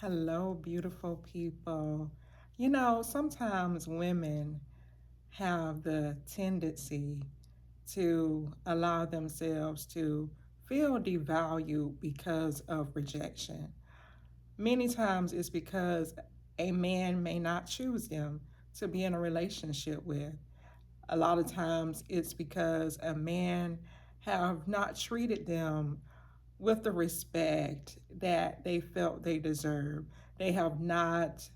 Hello, beautiful people. Sometimes women have the tendency to allow themselves to feel devalued because of rejection. Many times it's because a man may not choose them to be in a relationship with. A lot of times it's because a man have not treated them with the respect that they felt they deserved. They have not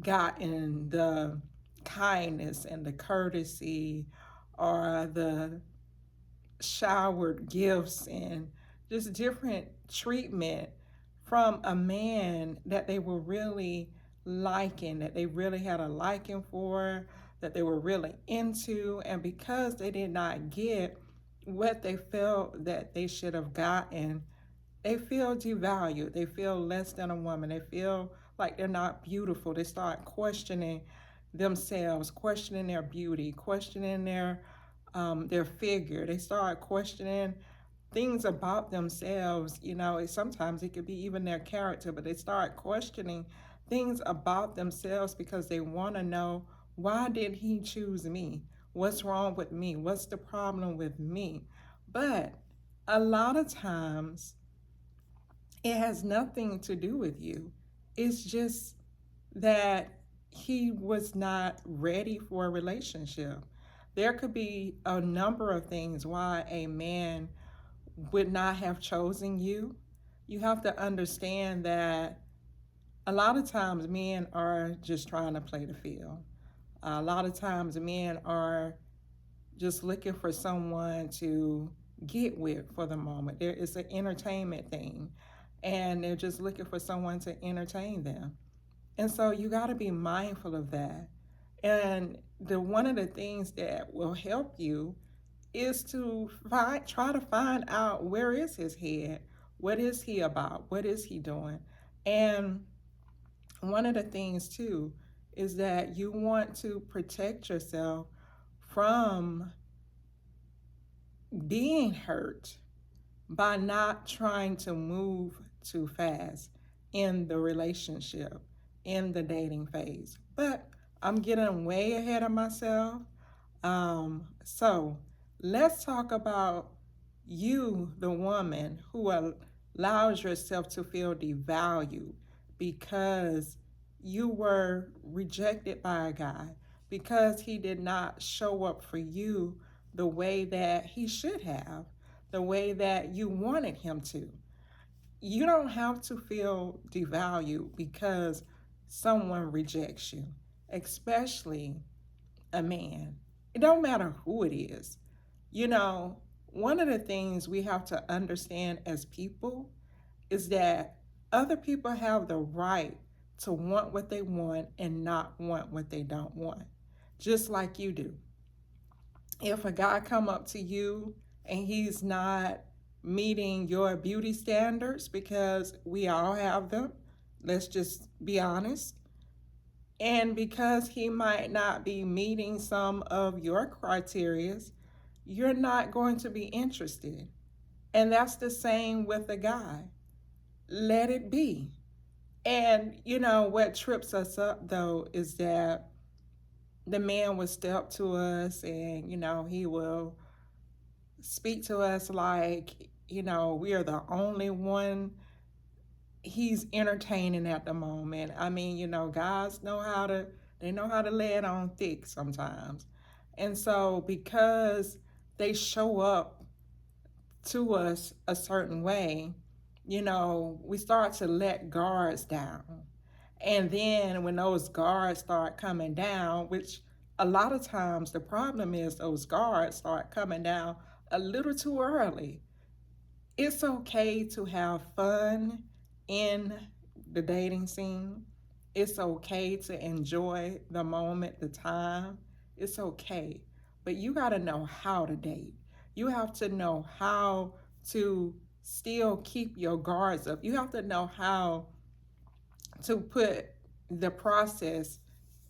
gotten the kindness and the courtesy or the showered gifts and just different treatment from a man that they were really liking, that they really had a liking for, that they were really into. And because they did not get what they felt that they should have gotten, they feel devalued. They feel less than a woman. They feel like they're not beautiful. They start questioning themselves, questioning their beauty, questioning their figure. They start questioning things about themselves. Sometimes it could be even their character, but they start questioning things about themselves because they want to know, why did he choose me? What's wrong with me? What's the problem with me? But a lot of times it has nothing to do with you. It's just that he was not ready for a relationship. There could be a number of things why a man would not have chosen you. You have to understand that a lot of times men are just trying to play the field. A lot of times men are just looking for someone to get with for the moment. There is an entertainment thing, and they're just looking for someone to entertain them. And so you got to be mindful of that. And the one of the things that will help you is to try to find out, where is his head? What is he about? What is he doing? And one of the things too is that you want to protect yourself from being hurt by not trying to move too fast in the relationship, in the dating phase. But I'm getting way ahead of myself. So let's talk about you, the woman who allows yourself to feel devalued because you were rejected by a guy, because he did not show up for you the way that he should have, the way that you wanted him to. You don't have to feel devalued because someone rejects you, especially a man. It don't matter who it is. You know, one of the things we have to understand as people is that other people have the right to want what they want and not want what they don't want, just like you do. If a guy come up to you and he's not meeting your beauty standards, because we all have them, let's just be honest, and because he might not be meeting some of your criterias, you're not going to be interested. And that's the same with the guy. Let it be. And what trips us up though is that the man will step to us and he will speak to us like we are the only one he's entertaining at the moment. I mean, guys know how to lay it on thick sometimes. And so because they show up to us a certain way, we start to let guards down. And then when those guards start coming down, which a lot of times the problem is those guards start coming down a little too early. It's okay to have fun in the dating scene. It's okay to enjoy the moment, the time. It's okay. But you got to know how to date. You have to know how to still keep your guards up. You have to know how to put the process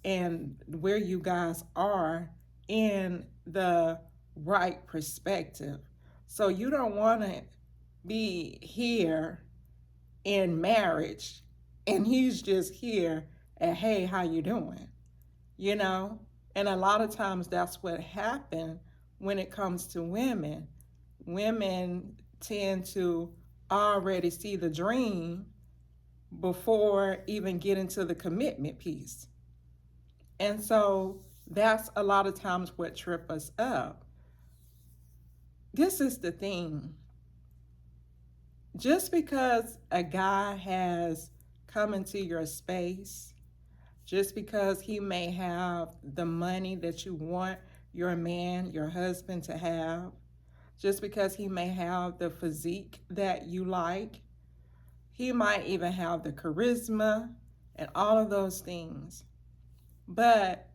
and where you guys are in the right perspective. So you don't want to be here in marriage and he's just here and, hey, how you doing? You know? And a lot of times that's what happens when it comes to women. Women tend to already see the dream before even getting to the commitment piece. And so that's a lot of times what trip us up. This is the thing. Just because a guy has come into your space, just because he may have the money that you want your man, your husband to have, just because he may have the physique that you like, he might even have the charisma and all of those things. But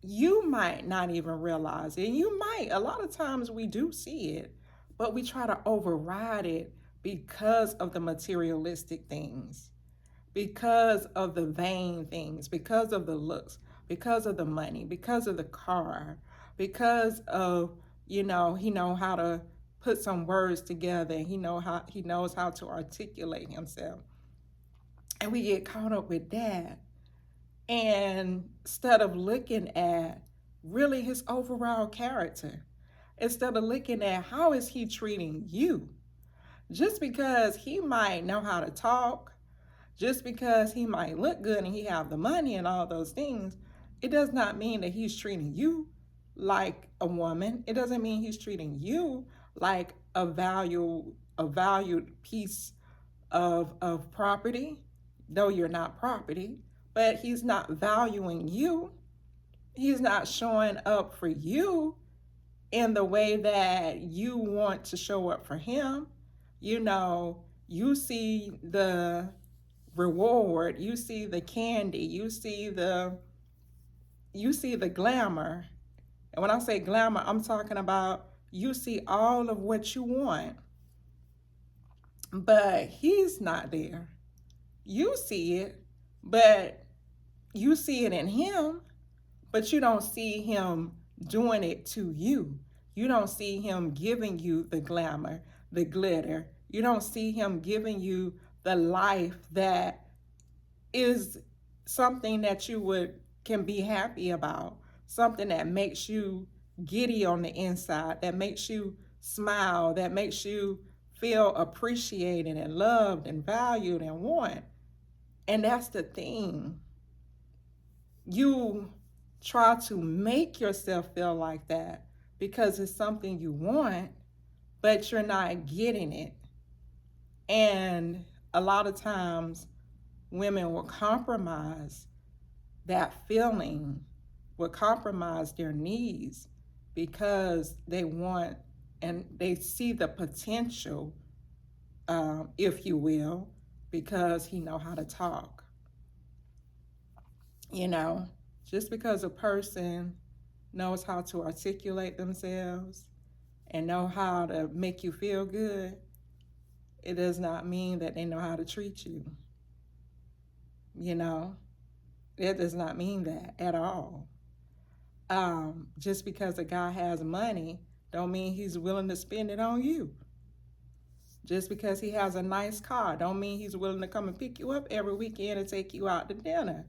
you might not even realize it. You might, a lot of times we do see it, but we try to override it because of the materialistic things, because of the vain things, because of the looks, because of the money, because of the car, because of, he know how to put some words together, and he knows how to articulate himself. And we get caught up with that. And instead of looking at really his overall character, instead of looking at how is he treating you, just because he might know how to talk, just because he might look good and he have the money and all those things, it does not mean that he's treating you like a woman. It doesn't mean he's treating you like a valued piece of property, though you're not property. But he's not valuing you. He's not showing up for you in the way that you want to show up for him. You see the reward, you see the candy, you see the glamour. And when I say glamour, I'm talking about you see all of what you want, but he's not there. You see it, but you see it in him, but you don't see him doing it to you. You don't see him giving you the glamour, the glitter. You don't see him giving you the life that is something that you would can be happy about, something that makes you giddy on the inside, that makes you smile, that makes you feel appreciated and loved and valued and want. And that's the thing. You try to make yourself feel like that because it's something you want, but you're not getting it. And a lot of times women will compromise that feeling, will compromise their needs because they want and they see the potential, if you will, because he know how to talk. Just because a person knows how to articulate themselves and know how to make you feel good, it does not mean that they know how to treat you. It does not mean that at all. Just because a guy has money don't mean he's willing to spend it on you. Just because he has a nice car don't mean he's willing to come and pick you up every weekend and take you out to dinner.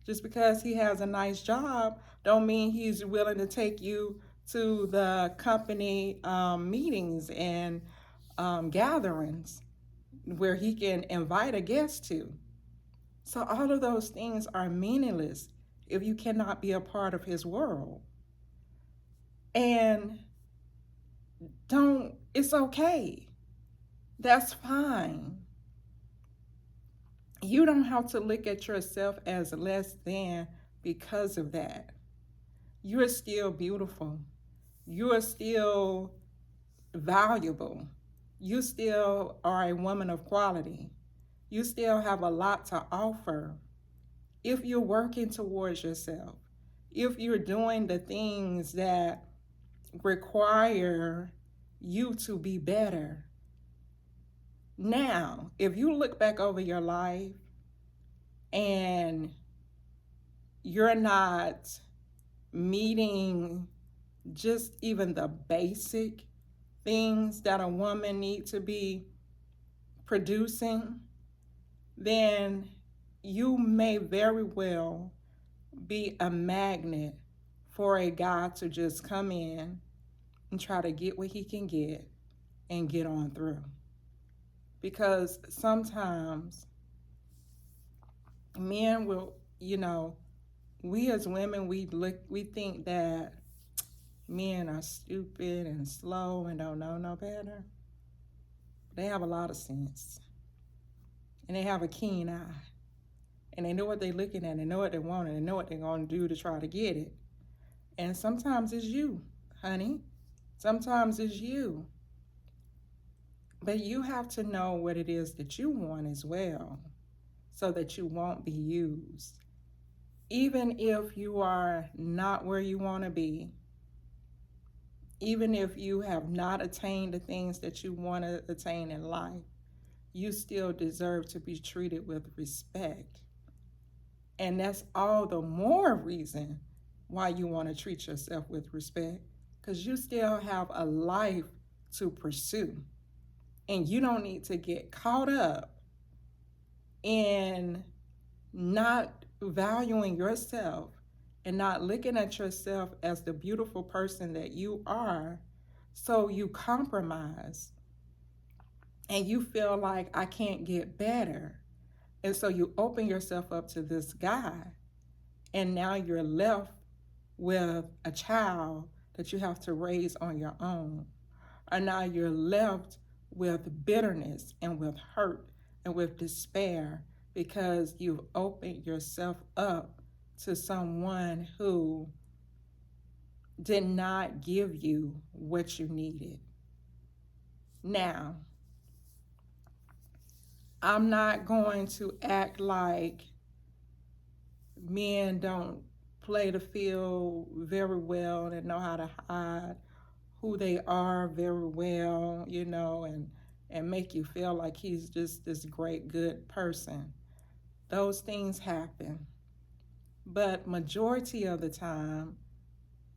Just because he has a nice job don't mean he's willing to take you to the company meetings and gatherings where he can invite a guest to. So all of those things are meaningless if you cannot be a part of his world. And it's okay. That's fine. You don't have to look at yourself as less than because of that. You're still beautiful. You're still valuable. You still are a woman of quality. You still have a lot to offer if you're working towards yourself, if you're doing the things that require you to be better. Now, if you look back over your life and you're not meeting just even the basic things that a woman needs to be producing, then you may very well be a magnet for a guy to just come in and try to get what he can get and get on through. Because sometimes men will, we as women, we think that men are stupid and slow and don't know no better. They have a lot of sense, and they have a keen eye, and they know what they're looking at, and they know what they want, and they know what they're going to do to try to get it. And sometimes it's you, honey. Sometimes it's you. But you have to know what it is that you want as well, so that you won't be used. Even if you are not where you want to be, even if you have not attained the things that you want to attain in life, you still deserve to be treated with respect. And that's all the more reason why you want to treat yourself with respect, because you still have a life to pursue. And you don't need to get caught up in not valuing yourself and not looking at yourself as the beautiful person that you are. So you compromise and you feel like, I can't get better. And so you open yourself up to this guy, and now you're left with a child that you have to raise on your own. Or now you're left with bitterness and with hurt and with despair because you've opened yourself up to someone who did not give you what you needed. Now, I'm not going to act like men don't play the field very well and know how to hide who they are very well, and make you feel like he's just this great, good person. Those things happen. But majority of the time,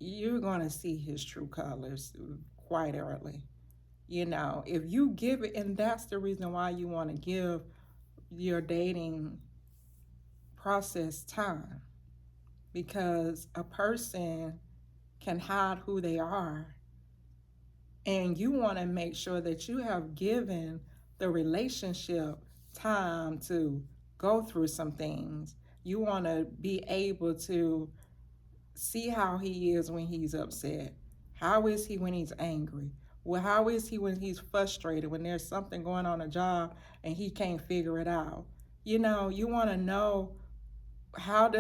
you're going to see his true colors quite early. If you give it, and that's the reason why you want to give your dating process time, because a person can hide who they are, and you want to make sure that you have given the relationship time to go through some things. You want to be able to see how he is when he's upset. How is he when he's angry? Well, how is he when he's frustrated, when there's something going on a job and he can't figure it out? You want to know, how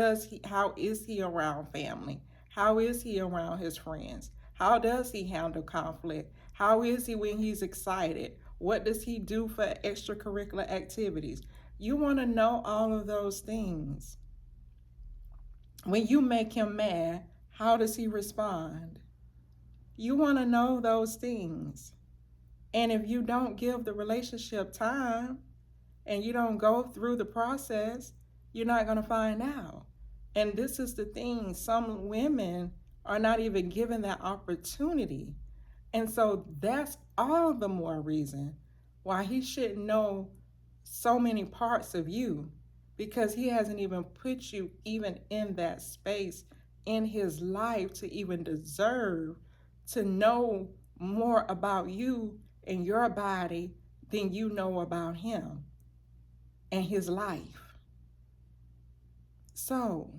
is he around family? How is he around his friends? How does he handle conflict? How is he when he's excited? What does he do for extracurricular activities? You want to know all of those things. When you make him mad, how does he respond? You want to know those things. And if you don't give the relationship time and you don't go through the process, you're not going to find out. And this is the thing, some women are not even given that opportunity. And so that's all the more reason why he shouldn't know so many parts of you, because he hasn't even put you even in that space in his life to even deserve to know more about you and your body than you know about him and his life. So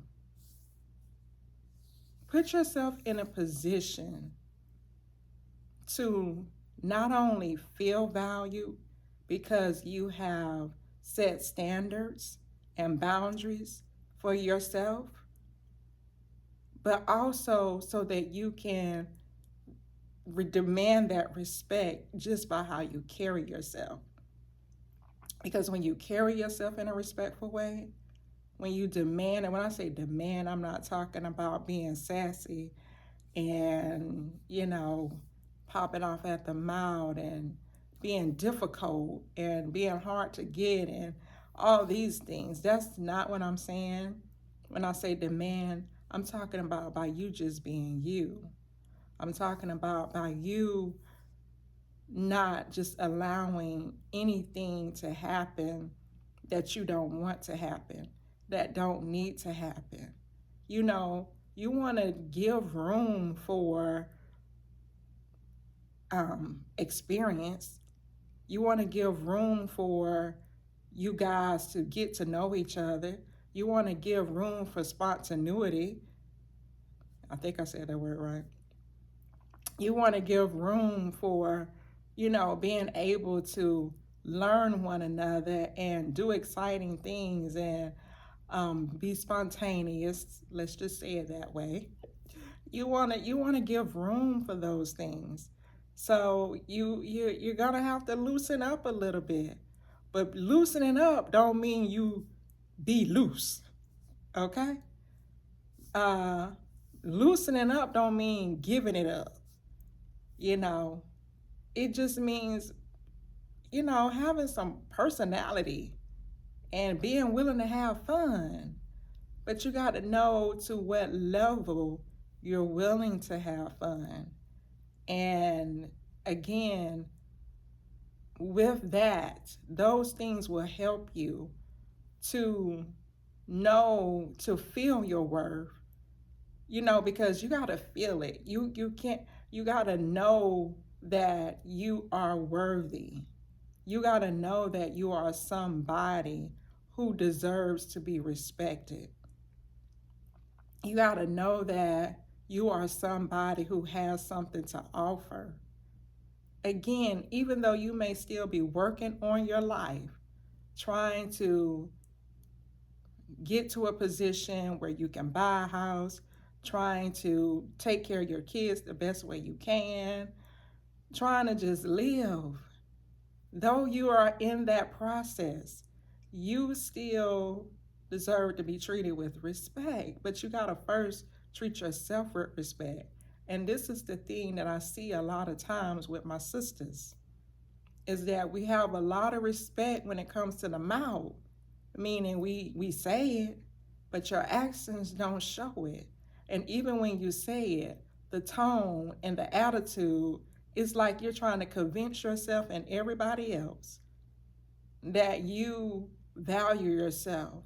put yourself in a position to not only feel valued because you have set standards and boundaries for yourself, but also so that you can demand that respect just by how you carry yourself. Because when you carry yourself in a respectful way, when you demand, and when I say demand, I'm not talking about being sassy and, popping off at the mouth and being difficult and being hard to get and all these things. That's not what I'm saying. When I say demand, I'm talking about by you just being you. I'm talking about by you not just allowing anything to happen that you don't want to happen, that don't need to happen. You know, you want to give room for experience. You want to give room for you guys to get to know each other. You want to give room for spontaneity. I think I said that word right. You want to give room for, being able to learn one another and do exciting things and be spontaneous. Let's just say it that way. You want to give room for those things. So you're gonna have to loosen up a little bit, but loosening up don't mean you be loose. Okay. uh Loosening up don't mean giving it up. you know it just means having some personality and being willing to have fun. But you got to know to what level you're willing to have fun. And again, with that, those things will help you to to feel your worth, because you got to feel it. You can't, you got to know that you are worthy. You got to know that you are somebody who deserves to be respected. You got to know that you are somebody who has something to offer. Again, even though you may still be working on your life, trying to get to a position where you can buy a house, trying to take care of your kids the best way you can, trying to just live. Though you are in that process, you still deserve to be treated with respect. But you got to first treat yourself with respect. And this is the thing that I see a lot of times with my sisters, is that we have a lot of respect when it comes to the mouth, meaning we say it, but your actions don't show it. And even when you say it, the tone and the attitude is like you're trying to convince yourself and everybody else that you value yourself.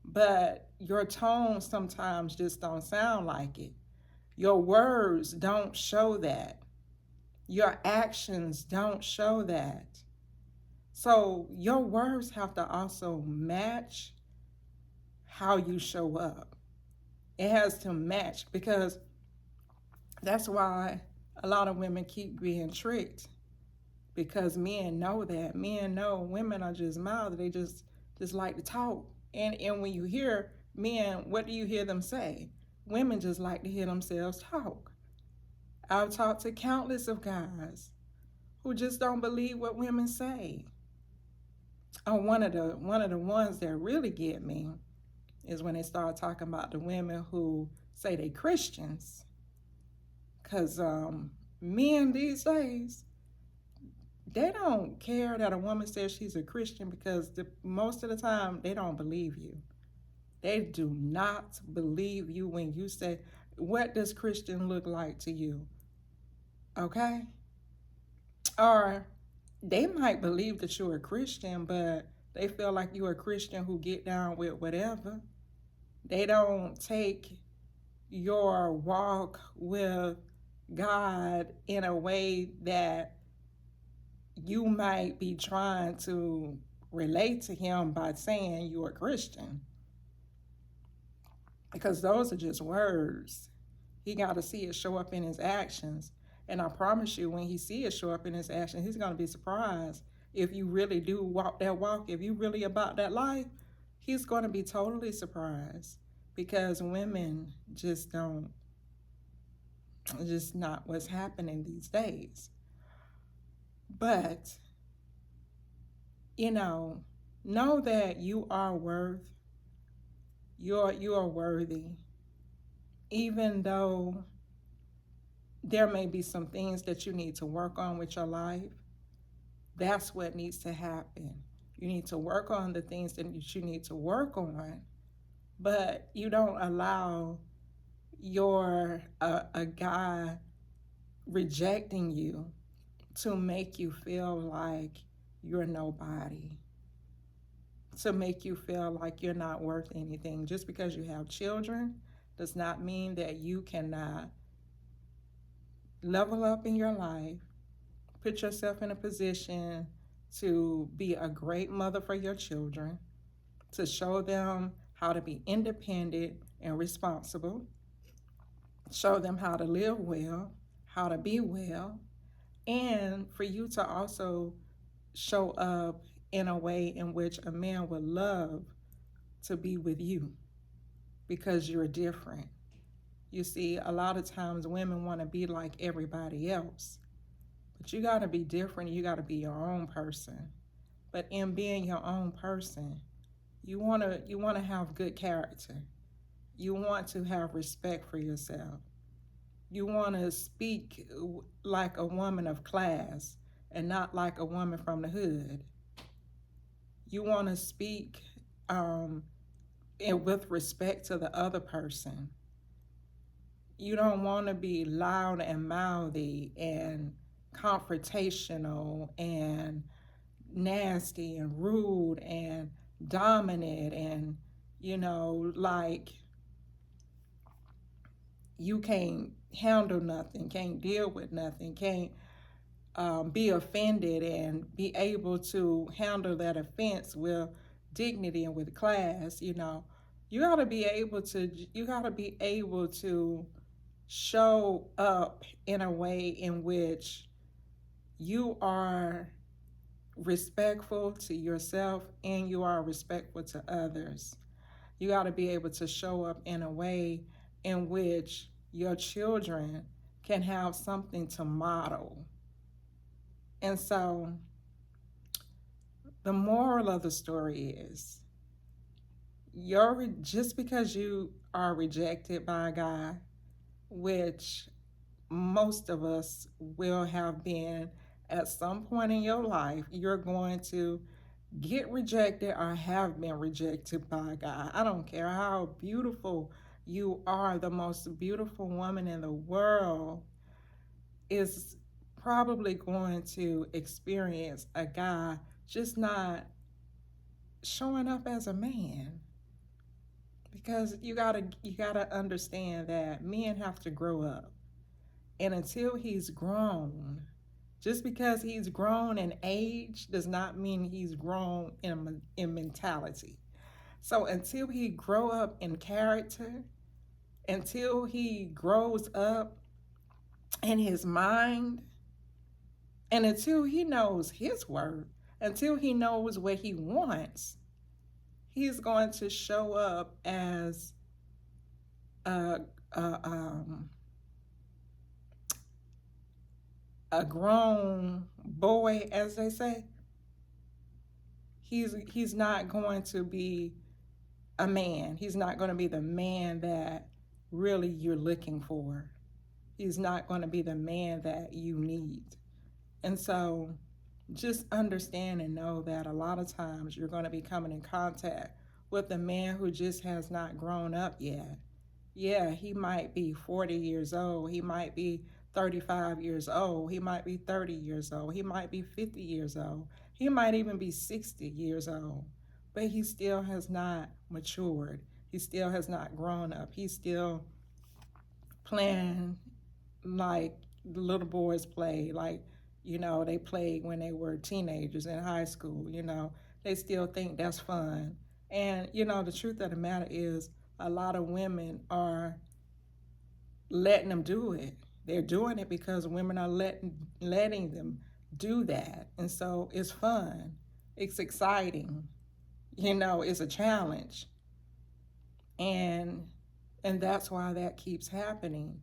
But your tone sometimes just don't sound like it. Your words don't show that. Your actions don't show that. So your words have to also match how you show up. It has to match, because that's why a lot of women keep being tricked, because men know that. Men know women are just mouths. They just like to talk. And when you hear men, what do you hear them say? Women just like to hear themselves talk. I've talked to countless of guys who just don't believe what women say. Oh, one of the ones that really get me is when they start talking about the women who say they Christians. Because men these days, they don't care that a woman says she's a Christian, because most of the time they don't believe you. They do not believe you when you say, what does Christian look like to you? Okay? Or they might believe that you're a Christian, but they feel like you're a Christian who get down with whatever. They don't take your walk with God in a way that you might be trying to relate to him by saying you're a Christian. Because those are just words. He got to see it show up in his actions. And I promise you, when he see it show up in his actions, he's going to be surprised. If you really do walk that walk, if you really about that life, he's going to be totally surprised. Because women just don't, just not what's happening these days. But, know that you are you are worthy. Even though there may be some things that you need to work on with your life, that's what needs to happen. You need to work on the things that you need to work on, but you don't allow a guy rejecting you to make you feel like you're nobody. to make you feel like you're not worth anything. Just because you have children does not mean that you cannot level up in your life, put yourself in a position to be a great mother for your children, to show them how to be independent and responsible, show them how to live well, how to be well, and for you to also show up in a way in which a man would love to be with you because you're different. You see, a lot of times women want to be like everybody else, but you got to be different. You got to be your own person. But in being your own person, you want to have good character. You want to have respect for yourself. You want to speak like a woman of class and not like a woman from the hood. You want to speak um, and with respect to the other person. You don't want to be loud and mouthy and confrontational and nasty and rude and dominant and, like you can't handle nothing, can't deal with nothing, can't be offended and be able to handle that offense with dignity and with class. You got to be able to show up in a way in which you are respectful to yourself and you are respectful to others. You got to be able to show up in a way in which your children can have something to model. And so the moral of the story is just because you are rejected by a guy, which most of us will have been at some point in your life, you're going to get rejected or have been rejected by a guy. I don't care how beautiful you are, the most beautiful woman in the world is probably going to experience a guy just not showing up as a man, because you gotta understand that men have to grow up, and until he's grown, just because he's grown in age does not mean he's grown in mentality. So until he grow up in character, until he grows up in his mind, and until he knows his worth, until he knows what he wants, he's going to show up as a, a, um, a grown boy, as they say. He's not going to be a man. He's not going to be the man that really you're looking for. He's not going to be the man that you need. And so just understand and know that a lot of times you're going to be coming in contact with a man who just has not grown up yet. Yeah, he might be 40 years old. He might be 35 years old. He might be 30 years old. He might be 50 years old. He might even be 60 years old. But he still has not matured. He still has not grown up. He's still playing like the little boys play, like, they played when they were teenagers in high school. They still think that's fun. And, the truth of the matter is, a lot of women are letting them do it. They're doing it because women are letting them do that. And so it's fun. It's exciting. It's a challenge. And that's why that keeps happening.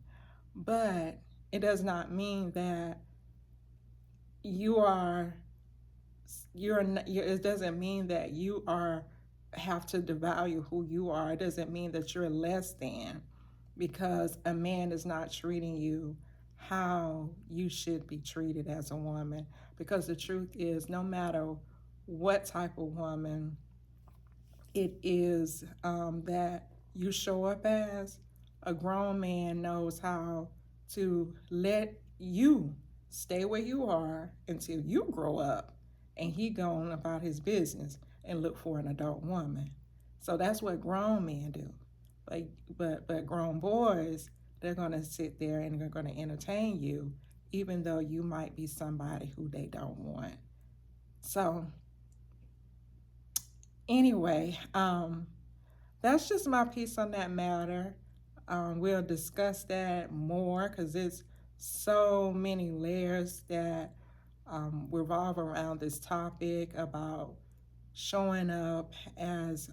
But it does not mean that it doesn't mean that you have to devalue who you are. It doesn't mean that you're less than because a man is not treating you how you should be treated as a woman. Because the truth is, no matter what type of woman it is that you show up as, a grown man knows how to let you stay where you are until you grow up and he gone about his business and look for an adult woman. So that's what grown men do. Like, but grown boys, they're gonna sit there and they're gonna entertain you, even though you might be somebody who they don't want. So anyway, that's just my piece on that matter. We'll discuss that more because it's so many layers that revolve around this topic about showing up as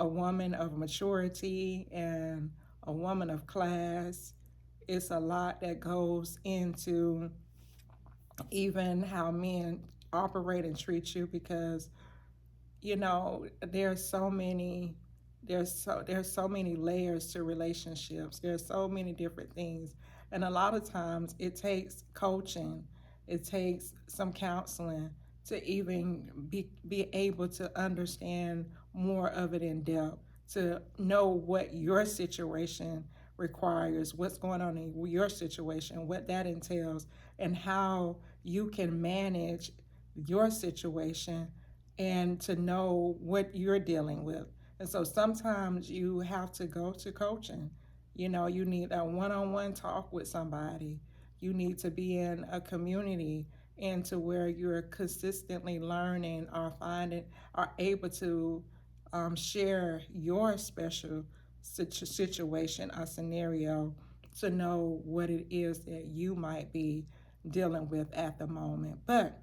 a woman of maturity and a woman of class. It's a lot that goes into even how men operate and treat you because there's so many there's so many layers to relationships. There's so many different things, and a lot of times it takes coaching, it takes some counseling to even be able to understand more of it in depth, to know what your situation requires, what's going on in your situation, what that entails, and how you can manage your situation and to know what you're dealing with. And so sometimes you have to go to coaching. You need a one on one talk with somebody. You need to be in a community and to where you're consistently learning or finding or able to share your special situation or scenario to know what it is that you might be dealing with at the moment. But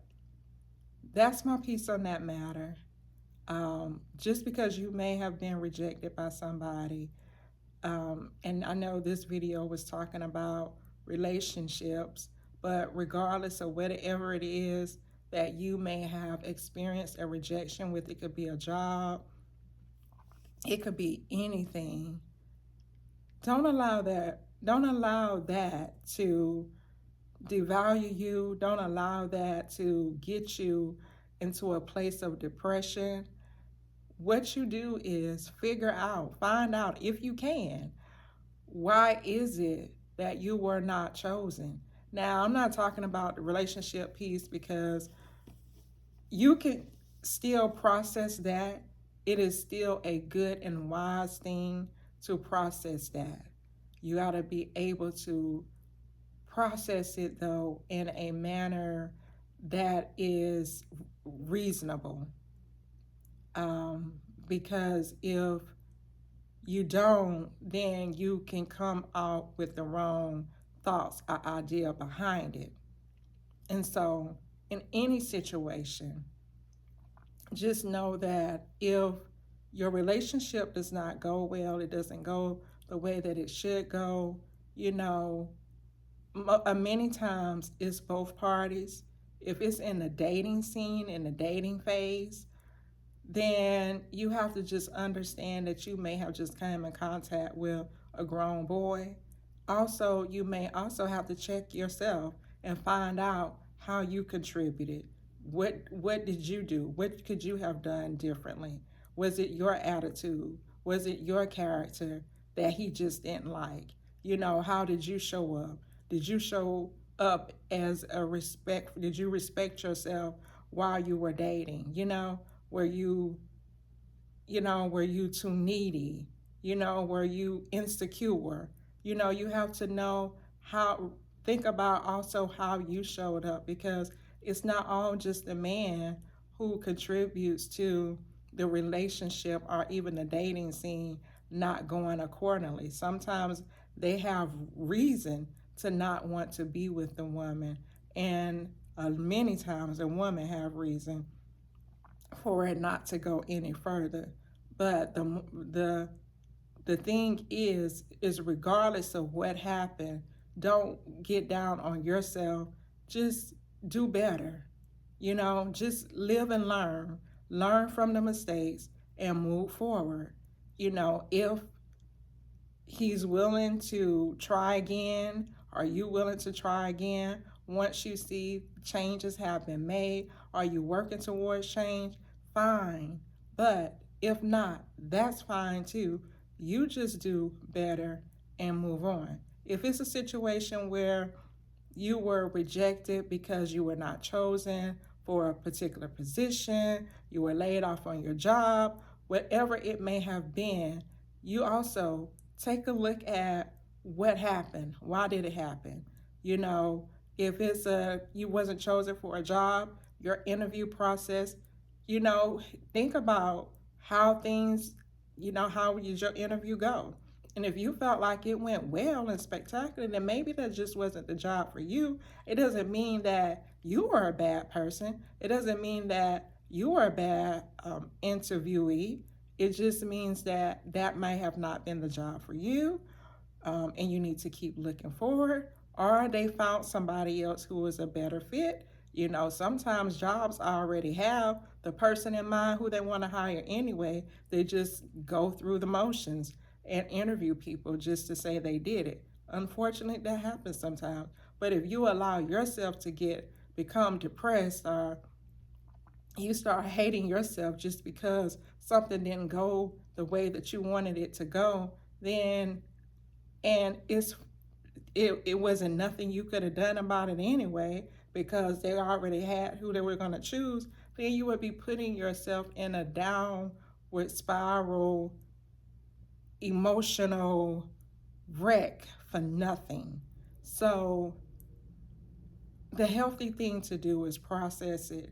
that's my piece on that matter. Just because you may have been rejected by somebody, and I know this video was talking about relationships, but regardless of whatever it is that you may have experienced a rejection with, it could be a job, it could be anything. Don't allow that to devalue you. Don't allow that to get you into a place of depression. What you do is find out if you can, why is it that you were not chosen? Now, I'm not talking about the relationship piece because you can still process that. It is still a good and wise thing to process that. You got to be able to process it, though, in a manner that is reasonable. Because if you don't, then you can come out with the wrong thoughts or idea behind it. And so, in any situation, just know that if your relationship does not go well, it doesn't go the way that it should go, you know, many times it's both parties. If it's in the dating scene, in the dating phase, then you have to just understand that you may have just come in contact with a grown boy. Also, you may also have to check yourself and find out how you contributed. What did you do? What could you have done differently? Was it your attitude? Was it your character that he just didn't like? How did you show up? Did you show up as a respect? Did you respect yourself while you were dating? Were you were you too needy? Were you insecure? You have to know think about also how you showed up, because it's not all just the man who contributes to the relationship or even the dating scene not going accordingly. Sometimes they have reason to not want to be with the woman, and many times the woman have reason for it not to go any further. But the thing is regardless of what happened, don't get down on yourself. Just do better. Just live and learn from the mistakes and move forward. If he's willing to try again, are you willing to try again? Once you see changes have been made, are you working towards change? Fine. But if not, that's fine too. You just do better and move on. If it's a situation where you were rejected because you were not chosen for a particular position, you were laid off on your job, whatever it may have been, you also take a look at what happened. Why did it happen? You know, if it's a you wasn't chosen for a job, your interview process, you know, think about how things, how did your interview go? And if you felt like it went well and spectacular, then maybe that just wasn't the job for you. It doesn't mean that you are a bad person. It doesn't mean that you are a bad interviewee. It just means that that might have not been the job for you, and you need to keep looking forward, or they found somebody else who is a better fit. Sometimes jobs already have the person in mind who they want to hire anyway. They just go through the motions and interview people just to say they did it. Unfortunately, that happens sometimes. But if you allow yourself to become depressed, or you start hating yourself just because something didn't go the way that you wanted it to go, then and it wasn't nothing you could have done about it anyway, because they already had who they were going to choose, then you would be putting yourself in a downward spiral, emotional wreck for nothing. So the healthy thing to do is process it,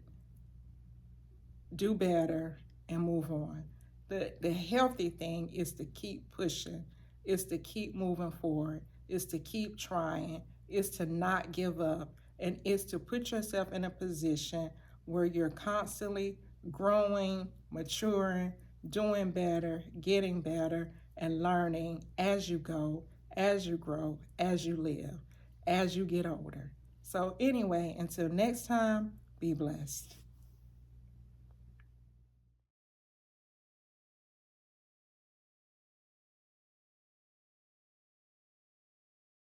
do better, and move on. The healthy thing is to keep pushing, is to keep moving forward, is to keep trying, is to not give up, and is to put yourself in a position where you're constantly growing, maturing, doing better, getting better, and learning as you go, as you grow, as you live, as you get older. So, anyway, until next time, be blessed.